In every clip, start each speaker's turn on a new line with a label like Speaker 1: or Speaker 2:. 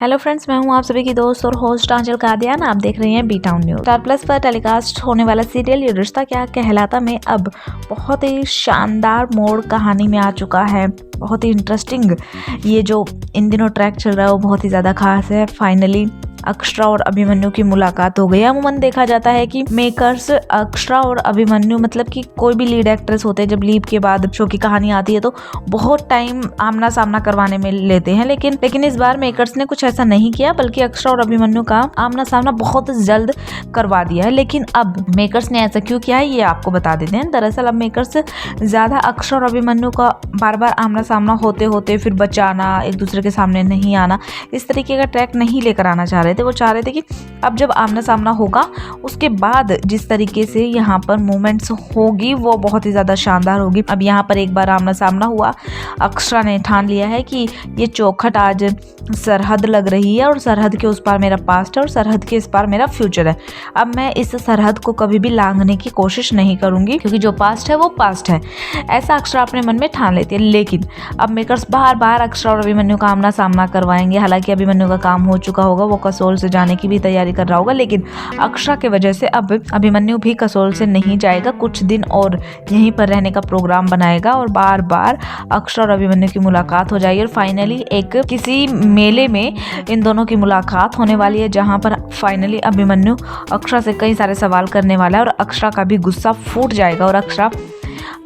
Speaker 1: Hello friends, मैं हूं आप सभी की दोस्त और होस्ट आंचल कादियान। आप देख रहे हैं B town news. Star Plus पर टेलीकास्ट होने वाला सीरियल ये रिश्ता क्या कहलाता में अब बहुत ही शानदार मोड़ कहानी में आ चुका है। बहुत ही इंटरेस्टिंग ये जो इन दिनों ट्रैक चल रहा है वो बहुत ही ज़्यादा खास है। फाइनली अक्षरा और अभिमन्यु की मुलाकात हो गई। अमूमन देखा जाता है कि मेकर्स अक्षरा और अभिमन्यु मतलब कि कोई भी लीड एक्ट्रेस होते हैं, जब लीप के बाद शो की कहानी आती है तो बहुत टाइम आमना सामना करवाने में लेते हैं, लेकिन इस बार मेकर्स ने कुछ ऐसा नहीं किया, बल्कि अक्षरा और अभिमन्यु का आमना सामना बहुत जल्द करवा दिया है। लेकिन अब मेकर्स ने ऐसा क्यों किया है ये आपको बता देते हैं। दरअसल अब मेकर्स ज्यादा अक्षरा और अभिमन्यु का बार बार आमना सामना होते होते फिर बचाना, एक दूसरे के सामने नहीं आना, इस तरीके का ट्रैक नहीं लेकर आना चाह रहे थे। वो चाह रहे थे कि अब जब आमना सामना होगा उसके बाद जिस तरीके से यहाँ पर मूवमेंट्स होगी वो बहुत ही ज़्यादा शानदार होगी। अब यहाँ पर एक बार आमना सामना हुआ, अक्षरा ने ठान लिया है कि ये चौखट आज सरहद लग रही है और सरहद के उस पार मेरा पास्ट है और सरहद के इस पार मेरा फ्यूचर है। अब मैं इस सरहद को कभी भी लांघने की कोशिश नहीं करूँगी, क्योंकि जो पास्ट है वो पास्ट है, ऐसा अक्षरा अपने मन में ठान लेती है। लेकिन अब मेकर्स बार बार अक्षरा और अभिमन्यु का आमना सामना करवाएंगे। हालांकि अभिमन्यु का काम हो चुका होगा, वो कसोल से जाने की भी तैयारी कर रहा होगा, लेकिन अक्षरा की वजह से अब अभिमन्यु भी कसोल से नहीं जाएगा, कुछ दिन और यहीं पर रहने का प्रोग्राम बनाएगा और बार बार अक्षरा और अभिमन्यु की मुलाकात हो जाएगी और फाइनली एक किसी मेले में इन दोनों की मुलाकात होने वाली है, जहां पर फाइनली अभिमन्यु अक्षरा से कई सारे सवाल करने वाला है और अक्षरा का भी गुस्सा फूट जाएगा और अक्षरा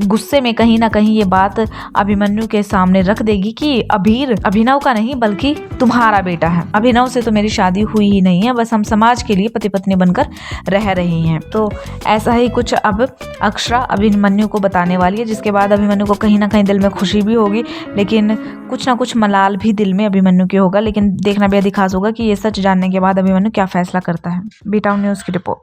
Speaker 1: गुस्से में कहीं ना कहीं ये बात अभिमन्यु के सामने रख देगी कि अभीर अभिनव का नहीं बल्कि तुम्हारा बेटा है। अभिनव से तो मेरी शादी हुई ही नहीं है, बस हम समाज के लिए पति पत्नी बनकर रह रही हैं। तो ऐसा ही कुछ अब अक्षरा अभिमन्यु को बताने वाली है, जिसके बाद अभिमन्यु को कहीं ना कहीं दिल में खुशी भी होगी, लेकिन कुछ ना कुछ मलाल भी दिल में अभिमन्यु के होगा। लेकिन देखना बेहद खास होगा कि ये सच जानने के बाद अभिमन्यु क्या फैसला करता है। बी टाउन न्यूज़ की रिपोर्ट।